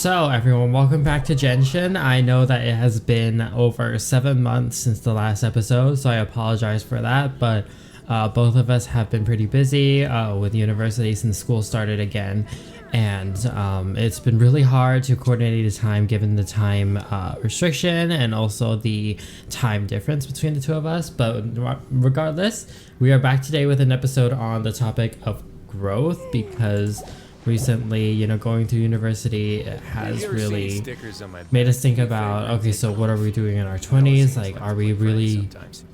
So, everyone, welcome back to Genshin. I know that it has been over 7 months since the last episode, so I apologize for that, but both of us have been pretty busy with university since school started again, and it's been really hard to coordinate the time given the time restriction and also the time difference between the two of us. But regardless, we are back today with an episode on the topic of growth because recently, going through university has really made us think about, okay, so what are we doing in our 20s? Like, are we really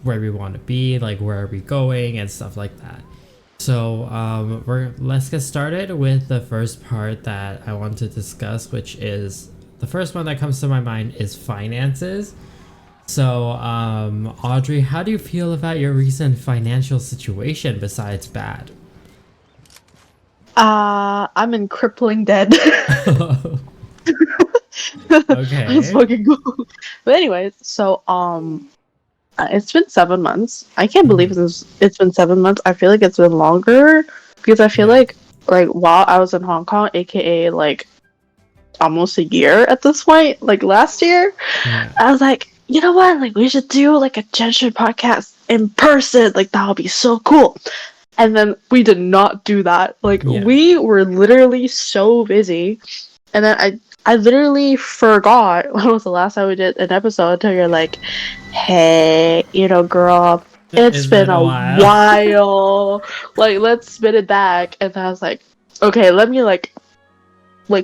where we want to be? Like, where are we going and stuff like that? So let's get started with the first part that I want to discuss, which is the first one that comes to my mind is finances. So Audrey, how do you feel about your recent financial situation besides bad? I'm in crippling debt. Okay. That's fucking cool. But anyways, so it's been 7 months. I can't believe it's been 7 months. I feel like it's been longer because I feel like while I was in Hong Kong, aka like almost a year at this point, like last year, I was like, you know what? Like we should do like a Genshin podcast in person. Like that would be so cool. And then we did not do that. Like we were literally so busy, and then I literally forgot when was the last time we did an episode until you're like, hey, girl, it's been a while. Like let's spin it back. And then I was like, okay, let me like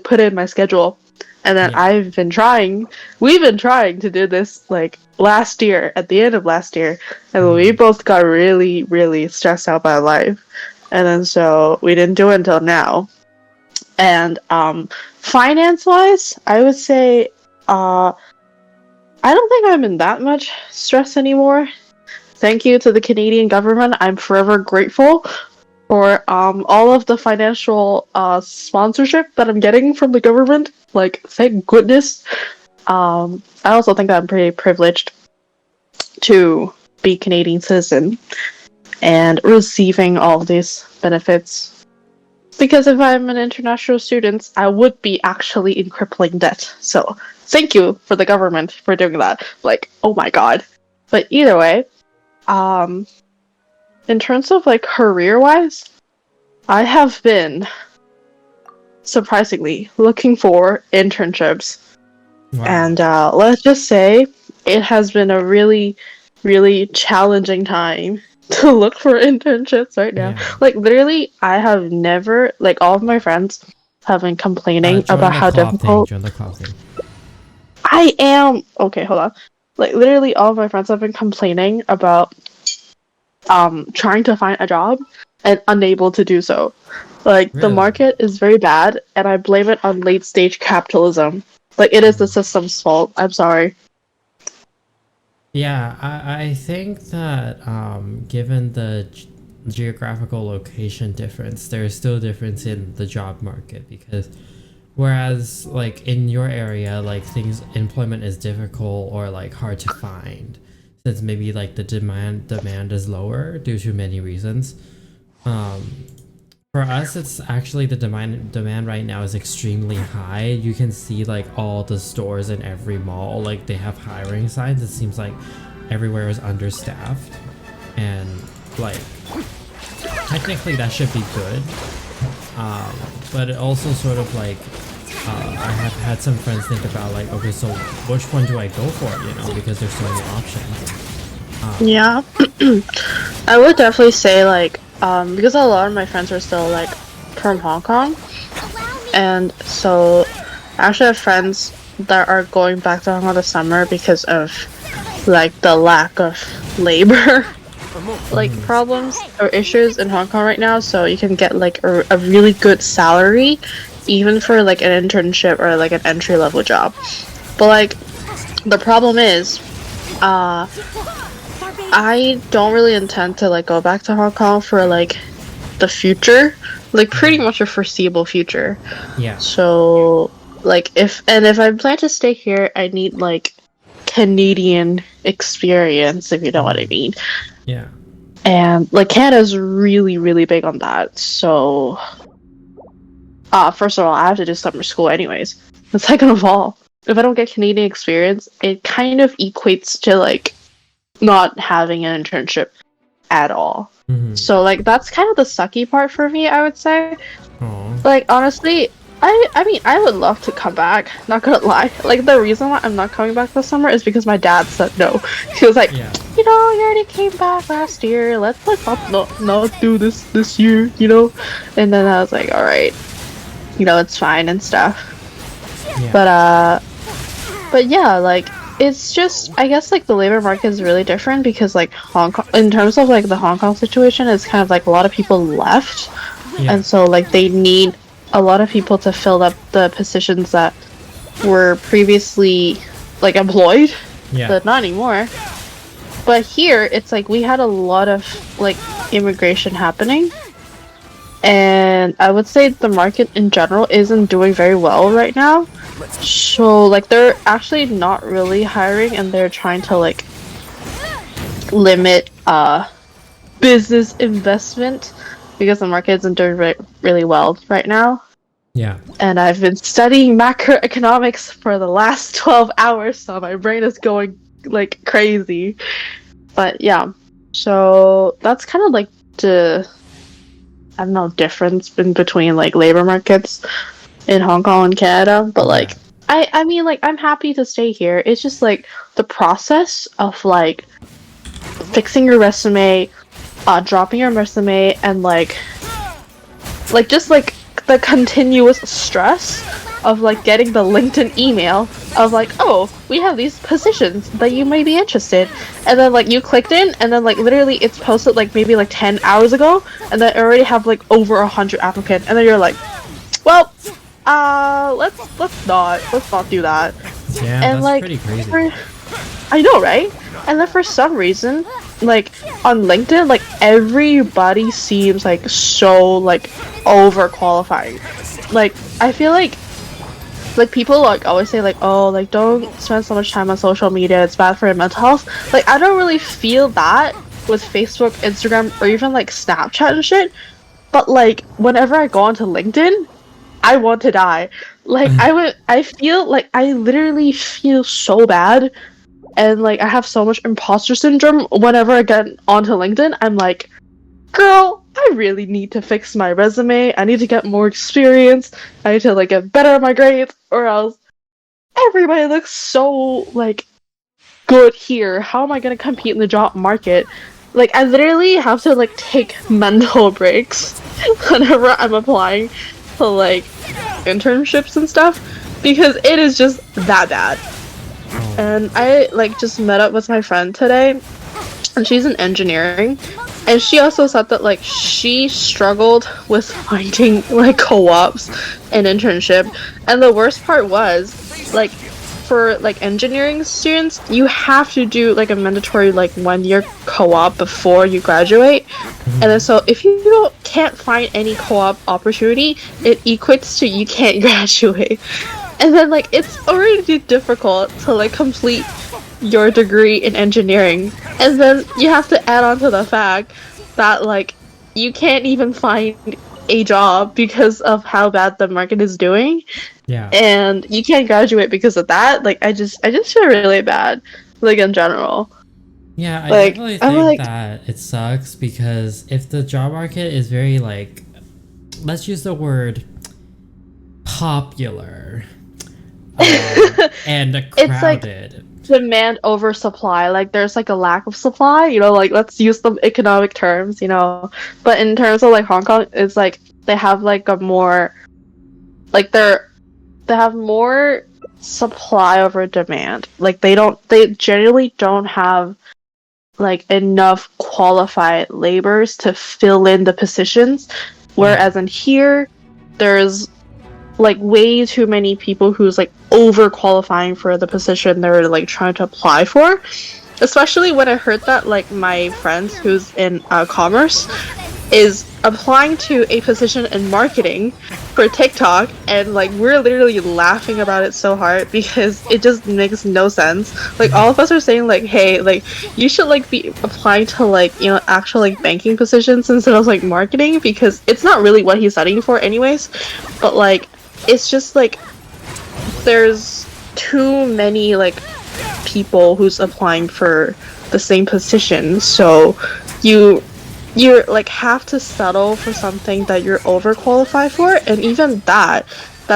put in my schedule. And then we've been trying to do this like last year, at the end of last year, and we both got really, really stressed out by life. And then so we didn't do it until now. And finance-wise, I would say I don't think I'm in that much stress anymore. Thank you to the Canadian government. I'm forever grateful for all of the financial sponsorship that I'm getting from the government. Like, thank goodness. I also think that I'm pretty privileged to be Canadian citizen and receiving all of these benefits. Because if I'm an international student, I would be actually in crippling debt. So, thank you for the government for doing that. Like, oh my god. But either way, in terms of like career-wise, I have been surprisingly looking for internships. Wow. And let's just say it has been a really, really challenging time to look for internships right now. Yeah. Like literally, I have never, like all of my friends have been complaining about how difficult. I am okay. Hold on. Like literally, all of my friends have been complaining about trying to find a job and unable to do so. Like the market is very bad, and I blame it on late stage capitalism. Like it is the system's fault. I'm sorry. Yeah, I think that given the geographical location difference, there is still a difference in the job market, because whereas like in your area, like employment is difficult or like hard to find, since maybe like the demand is lower due to many reasons. For us, it's actually the demand right now is extremely high. You can see like all the stores in every mall, like they have hiring signs. It seems like everywhere is understaffed, and like technically that should be good. But it also sort of like I have had some friends think about like, okay, so which one do I go for? Because there's so many options. Yeah, I would definitely say like. Because a lot of my friends are still like from Hong Kong, and so I actually have friends that are going back to Hong Kong this summer because of like the lack of labor like problems or issues in Hong Kong right now. So you can get like a really good salary even for like an internship or like an entry-level job, but like the problem is I don't really intend to like go back to Hong Kong for like the future, like pretty much a foreseeable future. Yeah. So like if I plan to stay here, I need like Canadian experience, if you know what I mean. Yeah. And like Canada's really, really big on that. So first of all, I have to do summer school anyways. And second of all, if I don't get Canadian experience, it kind of equates to like not having an internship at all. So like that's kind of the sucky part for me, I would say. Aw. Like honestly, I mean I would love to come back, not gonna lie. Like the reason why I'm not coming back this summer is because my dad said no. He was like, Yeah. you know, you already came back last year, let's not do this year, you know? And then I was like, alright, you know, it's fine and stuff. Yeah. But yeah, like it's just I guess like the labor market is really different because like Hong Kong in terms of like the Hong Kong situation, it's kind of like a lot of people left, Yeah. and so like they need a lot of people to fill up the positions that were previously like employed, Yeah. but not anymore. But here it's like we had a lot of like immigration happening, and I would say the market in general isn't doing very well right now. So like they're actually not really hiring, and they're trying to like limit business investment because the market isn't doing really well right now. Yeah. And I've been studying macroeconomics for the last 12 hours, so my brain is going like crazy. But yeah, so that's kind of like the I don't know difference in between like labor markets in Hong Kong and Canada. But like I mean like I'm happy to stay here. It's just like the process of like fixing your resume, dropping your resume, and like just like the continuous stress of like getting the LinkedIn email of like, oh, we have these positions that you may be interested, and then like you clicked in, and then like literally it's posted like maybe like 10 hours ago, and then already have like over 100 applicants, and then you're like, well, let's not do that. Yeah, And that's like pretty crazy. I know, right? And then for some reason, like on LinkedIn, like everybody seems like so like overqualified. Like I feel like people like always say like, oh, like don't spend so much time on social media, it's bad for your mental health. Like I don't really feel that with Facebook, Instagram, or even like Snapchat and shit. But like whenever I go onto LinkedIn, I want to die. Like I feel like I literally feel so bad, and like I have so much imposter syndrome whenever I get onto LinkedIn. I'm like, girl, I really need to fix my resume. I need to get more experience. I need to like get better at my grades, or else everybody looks so like good here. How am I gonna compete in the job market? Like I literally have to like take mental breaks whenever I'm applying to like internships and stuff because it is just that bad. And I like just met up with my friend today, and she's in engineering, and she also said that like she struggled with finding like co-ops and internship. And the worst part was like for like engineering students, you have to do like a mandatory like 1 year co-op before you graduate. And then so if you can't find any co-op opportunity, it equates to you can't graduate. And then like it's already difficult to like complete your degree in engineering, and then you have to add on to the fact that like you can't even find a job because of how bad the market is doing. Yeah. And you can't graduate because of that. Like I just feel really bad, like in general. Yeah, I Like, definitely I'm think like- that it sucks because if the job market is very like, let's use the word popular, and It's like- crowded. Demand over supply. Like there's like a lack of supply, you know, like let's use some economic terms, you know. But in terms of like Hong Kong, it's like they have like a more like they have more supply over demand. Like they generally don't have like enough qualified laborers to fill in the positions, whereas in here there's like way too many people who's like overqualifying for the position they're like trying to apply for. Especially when I heard that like my friend who's in commerce is applying to a position in marketing for TikTok, and like we're literally laughing about it so hard because it just makes no sense. Like all of us are saying like, hey, like you should like be applying to like, you know, actual like banking positions instead of like marketing, because it's not really what he's studying for anyways. But like it's just like there's too many like people who's applying for the same position, so you like have to settle for something that you're overqualified for, and even that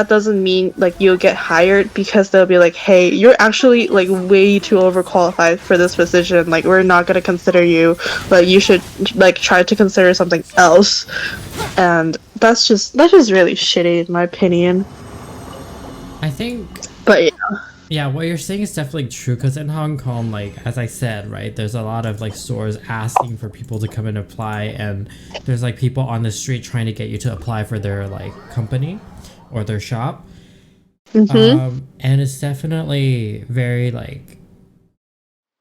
doesn't mean like you'll get hired, because they'll be like, hey, you're actually like way too overqualified for this position, like we're not gonna consider you, but you should like try to consider something else. And that's just really shitty in my opinion. I think, But yeah. yeah, what you're saying is definitely true, because in Hong Kong, like, as I said, right, there's a lot of like stores asking for people to come and apply, and there's like people on the street trying to get you to apply for their like company or their shop. And it's definitely very like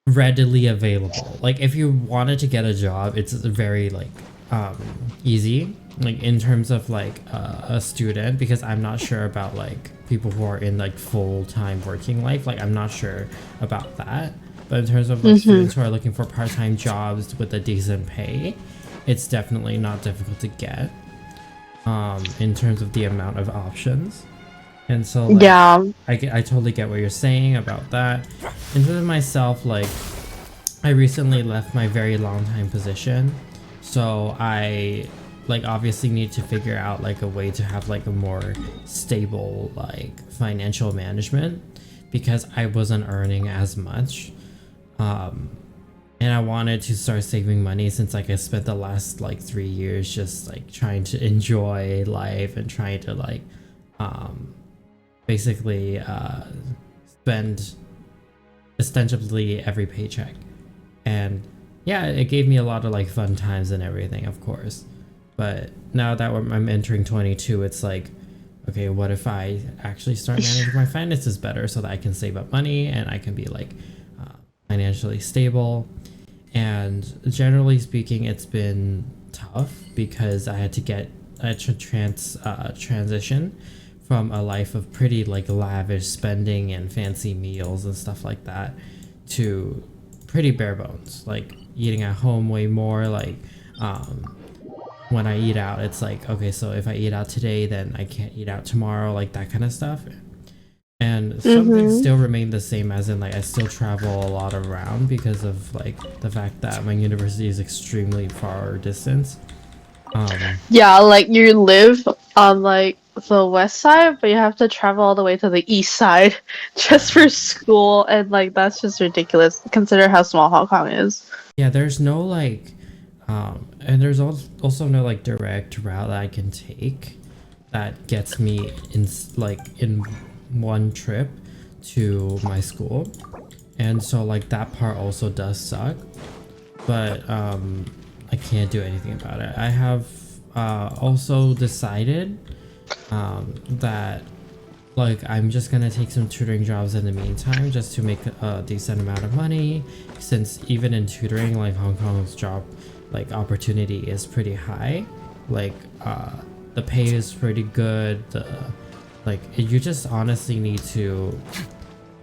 readily available. Like if you wanted to get a job, it's very like easy, like in terms of like a student, because I'm not sure about like people who are in like full-time working life, like I'm not sure about that. But in terms of like students who are looking for part-time jobs with a decent pay, it's definitely not difficult to get in terms of the amount of options. And so like, Yeah. I totally get what you're saying about that. In terms of myself, like I recently left my very long time position, so I like obviously need to figure out like a way to have like a more stable like financial management, because I wasn't earning as much, and I wanted to start saving money, since like I spent the last like 3 years just like trying to enjoy life and trying to like basically spend ostensibly every paycheck. And yeah, it gave me a lot of like fun times and everything, of course. But now that I'm entering 22, it's like, okay, what if I actually start managing my finances better, so that I can save up money and I can be like financially stable. And generally speaking, it's been tough, because I had to transition from a life of pretty like lavish spending and fancy meals and stuff like that to pretty bare bones, like eating at home way more. Like when I eat out, it's like, okay, so if I eat out today, then I can't eat out tomorrow, like that kind of stuff. And some things still remain the same, as in like I still travel a lot around, because of like the fact that my university is extremely far distance. Yeah, like you live on like the west side, but you have to travel all the way to the east side just for school, and like that's just ridiculous. Consider how small Hong Kong is. Yeah, there's no like and there's also no like direct route that I can take that gets me in like in one trip to my school. And so like that part also does suck, but I can't do anything about it. I have also decided that like I'm just gonna take some tutoring jobs in the meantime, just to make a decent amount of money, since even in tutoring, like Hong Kong's job like opportunity is pretty high. Like the pay is pretty good. Like you just honestly need to,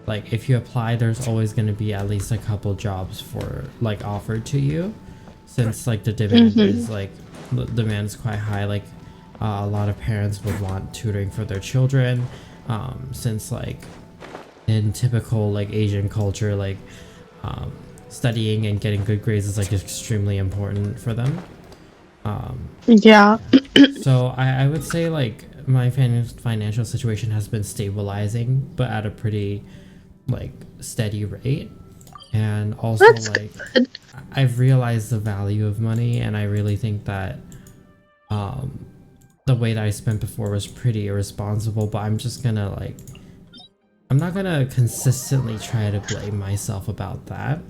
like if you apply, there's always going to be at least a couple jobs for like offered to you, since like the demand is like the demand is quite high. Like a lot of parents would want tutoring for their children, since like in typical like Asian culture, like studying and getting good grades is like extremely important for them. Yeah. So I would say like my financial situation has been stabilizing, but at a pretty like steady rate. And also That's like good. I've realized the value of money, and I really think that the way that I spent before was pretty irresponsible. But I'm just gonna like, I'm not gonna consistently try to blame myself about that,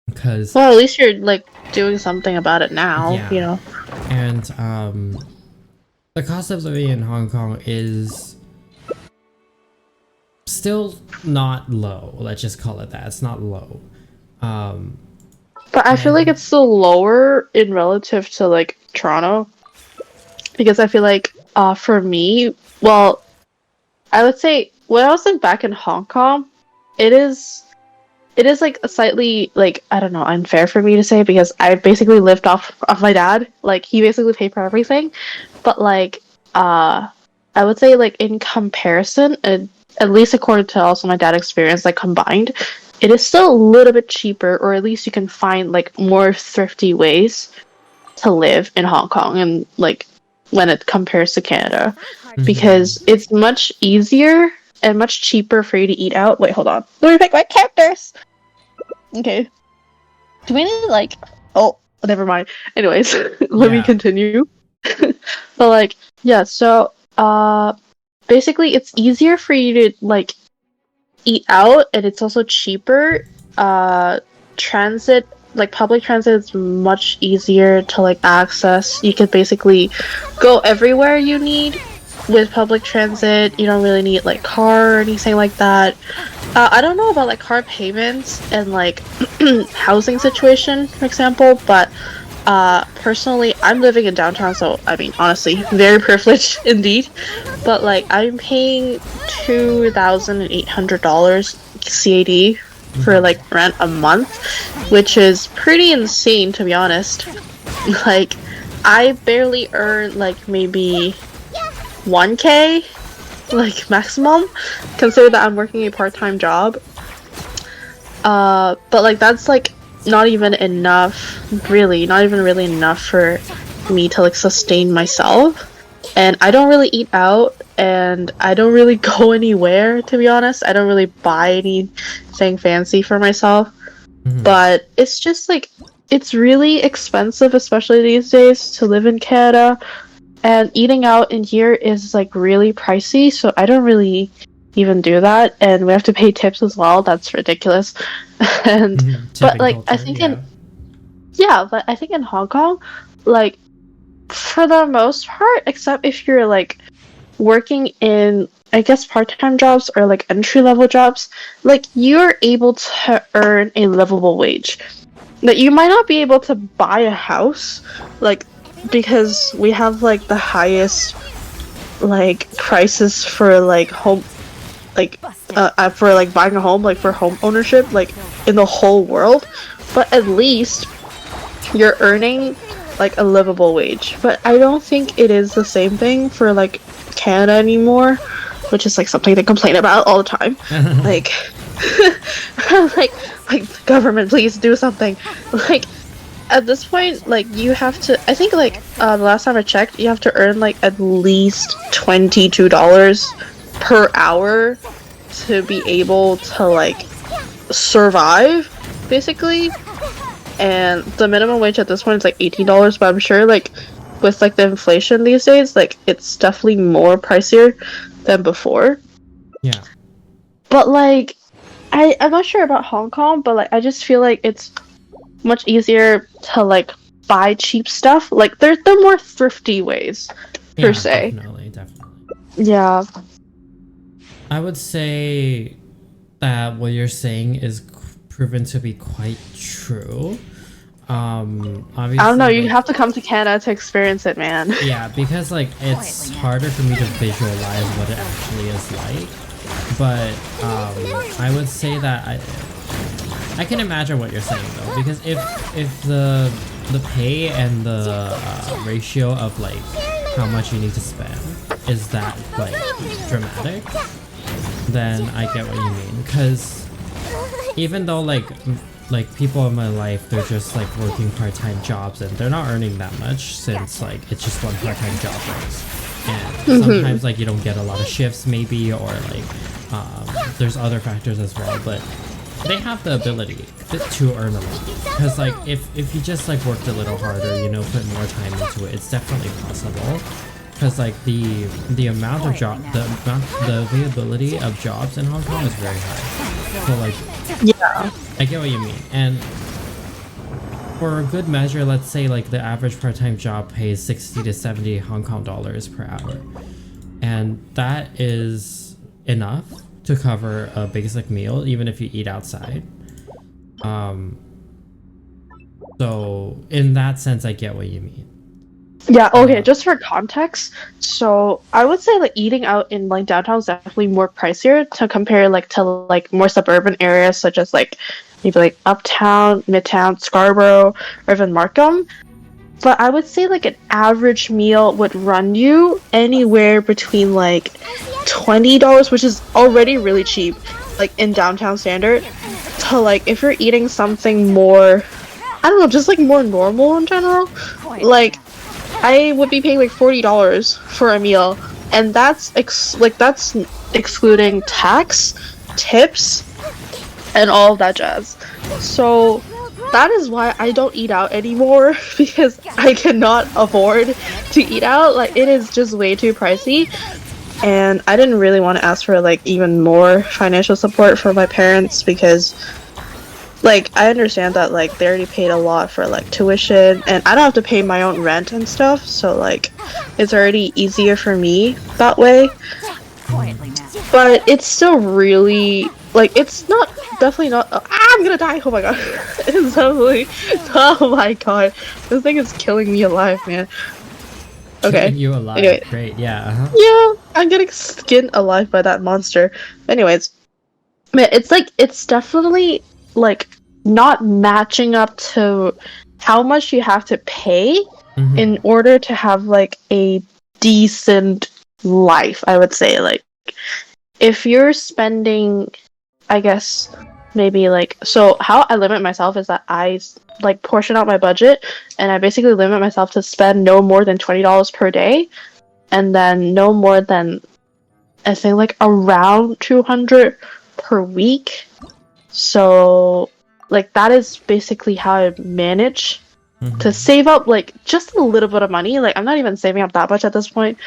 because Well, at least you're like doing something about it now, yeah. you know. And the cost of living in Hong Kong is still not low. Let's just call it that. It's not low. But I feel like it's still lower in relative to like Toronto, because I feel like for me, well, I would say when I was like back in Hong Kong, it is like a slightly like, I don't know, unfair for me to say, because I basically lived off of my dad. Like he basically paid for everything. But like I would say like in comparison, at least according to also my dad experience, like combined, it is still a little bit cheaper, or at least you can find like more thrifty ways to live in Hong Kong, and like when it compares to Canada, because it's much easier and much cheaper for you to eat out. Wait, hold on. Let me pick my characters. Okay. Do we need like? Oh, never mind. Anyways, let me continue. But like, yeah. So, basically, it's easier for you to like eat out, and it's also cheaper. Transit, like public transit, is much easier to like access. You could basically go everywhere you need with public transit. You don't really need like car or anything like that. I don't know about like car payments and like housing situation, for example, but personally, I'm living in downtown, so I mean, honestly, very privileged indeed. But like, I'm paying $2,800 CAD for like rent a month, which is pretty insane, to be honest. Like, I barely earn like maybe 1K, like maximum. Consider that I'm working a part-time job. But like that's like not even enough, really, not even really enough for me to like sustain myself. And I don't really eat out, and I don't really go anywhere, to be honest. I don't really buy anything fancy for myself. But it's just like, it's really expensive, especially these days, to live in Canada. And eating out in here is like really pricey, so I don't really even do that. And we have to pay tips as well. That's ridiculous. And but like culture, I think but I think in Hong Kong, like for the most part, except if you're like working in, I guess, part-time jobs or like entry-level jobs, like you're able to earn a livable wage. That you might not be able to buy a house, like, because we have like the highest like prices for like home, like for like buying a home, like for home ownership, like in the whole world. But at least you're earning like a livable wage. But I don't think it is the same thing for like Canada anymore, which is like something to complain about all the time. Like like government, please do something. Like at this point, like you have to, I think like the last time I checked, you have to earn like at least $22 per hour to be able to like survive, basically. And the minimum wage at this point is like $18, but I'm sure like with like the inflation these days, like it's definitely more pricier than before. Yeah. But like I'm not sure about Hong Kong, but like I just feel like it's much easier to like buy cheap stuff. Like they're more thrifty ways per se. Definitely. Yeah. I would say that what you're saying is proven to be quite true. Obviously, I don't know, you have to come to Canada to experience it, man. Yeah, because like it's harder for me to visualize what it actually is like. But I would say that I can imagine what you're saying though, because if the pay and the ratio of like how much you need to spend is that like dramatic, then I get what you mean. Because even though like people in my life, they're just like working part-time jobs and they're not earning that much, since like it's just one part-time job, right? And sometimes like you don't get a lot of shifts maybe, or like there's other factors as well, but they have the ability to earn a lot. Because like if you just like worked a little harder, you know, put more time into it, it's definitely possible. Because like the amount of the availability of jobs in Hong Kong is very high. So like, yeah, I get what you mean. And for a good measure, let's say like the average part-time job pays 60 to 70 Hong Kong dollars per hour, and that is enough to cover a basic meal, even if you eat outside. So in that sense, I get what you mean. Yeah, okay, just for context, so I would say like eating out in like downtown is definitely more pricier to compare like to like more suburban areas such as like maybe like Uptown, Midtown, Scarborough, or even Markham. but I would say like an average meal would run you anywhere between like $20, which is already really cheap, like in downtown Standard, to like if you're eating something more, I don't know, just like more normal in general. Like I would be paying like $40 for a meal, and that's that's excluding tax, tips, and all of that jazz. So that is why I don't eat out anymore because I cannot afford to eat out. Like it is just way too pricey. And I didn't really want to ask for like even more financial support from my parents because like I understand that like they already paid a lot for like tuition and I don't have to pay my own rent and stuff, so like it's already easier for me that way. But it's still really like it's not definitely not I'm gonna die. Oh my god. It's definitely oh my god. This thing is killing me alive, man. Okay. Keeping you alive. Anyway. Great. Yeah. Yeah, I'm getting skinned alive by that monster. Anyways, man, it's definitely like not matching up to how much you have to pay in order to have like a decent life, I would say. Like if you're spending, I guess maybe like, so how I limit myself is that I like portion out my budget and I basically limit myself to spend no more than $20 per day and then no more than I think like around 200 per week. So like that is basically how I manage to save up like just a little bit of money. Like I'm not even saving up that much at this point,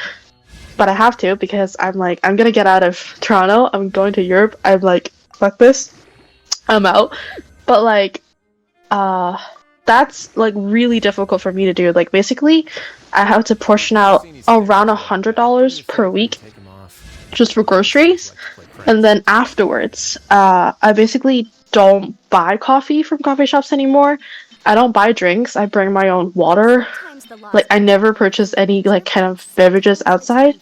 but I have to because I'm like I'm gonna get out of Toronto. I'm going to Europe. I'm like fuck this. I'm out. But like that's like really difficult for me to do. Like basically I have to portion out around $100 per week just for groceries, and then afterwards I basically don't buy coffee from coffee shops anymore. I don't buy drinks. I bring my own water. Like I never purchase any like kind of beverages outside.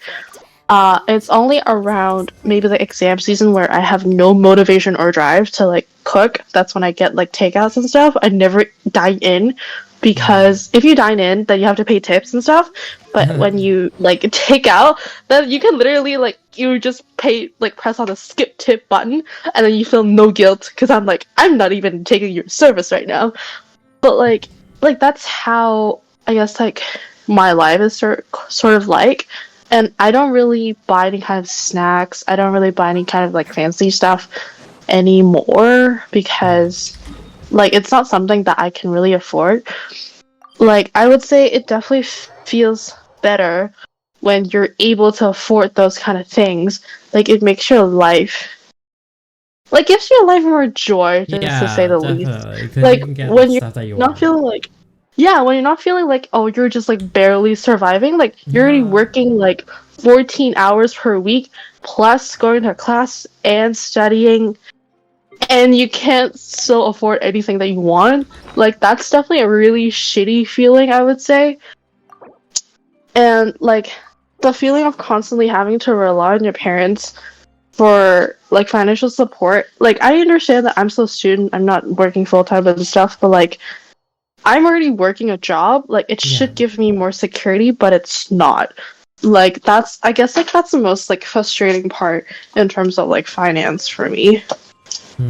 It's only around maybe the exam season where I have no motivation or drive to like cook. That's when I get like takeouts and stuff. I never dine in because if you dine in, then you have to pay tips and stuff. But when you like take out, then you can literally like you just pay like press on the skip tip button, and then you feel no guilt because I'm like I'm not even taking your service right now. But like that's how I guess like my life is sort of like. And I don't really buy any kind of snacks. I don't really buy any kind of like fancy stuff anymore because like it's not something that I can really afford. Like I would say it definitely feels better when you're able to afford those kind of things. Like it makes your life like gives your life more joy, just to say the least. Like when you're not feeling like when you're not feeling like, oh, you're just like barely surviving, like you're already working like 14 hours per week, plus going to class and studying, and you can't still afford anything that you want. Like that's definitely a really shitty feeling, I would say. And like the feeling of constantly having to rely on your parents for like financial support. Like I understand that I'm still a student, I'm not working full time and stuff, but like I'm already working a job, like it should give me more security, but it's not. Like that's I guess like that's the most like frustrating part in terms of like finance for me.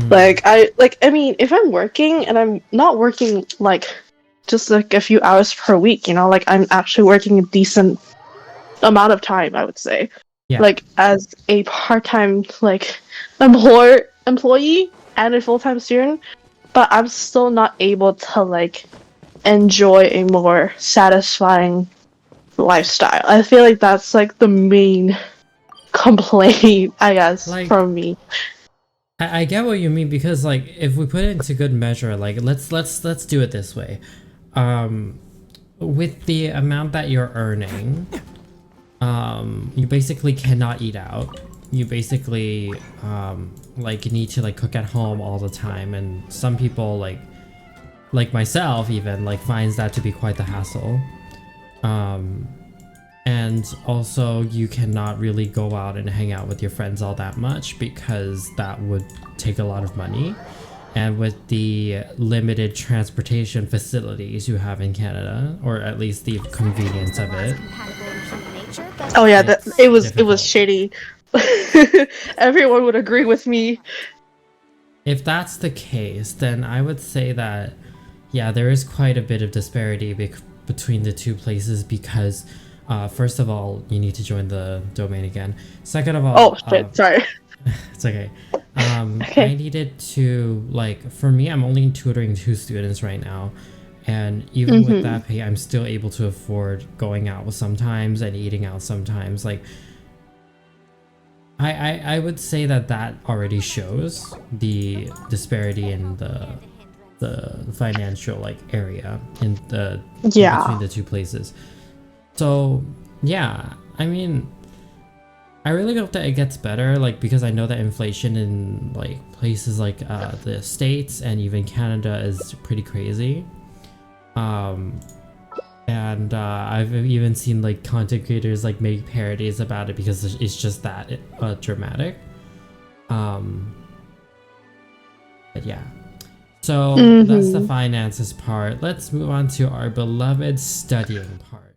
Like I mean if I'm working and I'm not working like just like a few hours per week, you know, like I'm actually working a decent amount of time, I would say. Like as a part-time like employee and a full-time student, but I'm still not able to like enjoy a more satisfying lifestyle. I feel like that's like the main complaint, I guess, like, from me. I get what you mean because like if we put it into good measure, like let's do it this way. With the amount that you're earning, you basically cannot eat out. You basically like need to like cook at home all the time, and some people like myself even like finds that to be quite the hassle. And also you cannot really go out and hang out with your friends all that much because that would take a lot of money. and with the limited transportation facilities you have in Canada, or at least the convenience of it. Oh yeah, it was difficult. shitty. Everyone would agree with me. If that's the case, then I would say that, yeah, there is quite a bit of disparity between the two places because, first of all, you need to join the domain again. Second of all, Oh shit, sorry. it's okay. Okay. I needed to, like, for me, I'm only tutoring 2 students right now. And even with that pay, I'm still able to afford going out sometimes and eating out sometimes. Like, I would say that already shows the disparity in the financial like area in between the two places. So yeah, I mean, I really hope that it gets better, like, because I know that inflation in like places like the States and even Canada is pretty crazy. And I've even seen like content creators like make parodies about it because it's just that dramatic. But yeah, so that's the finances part. Let's move on to our beloved studying part.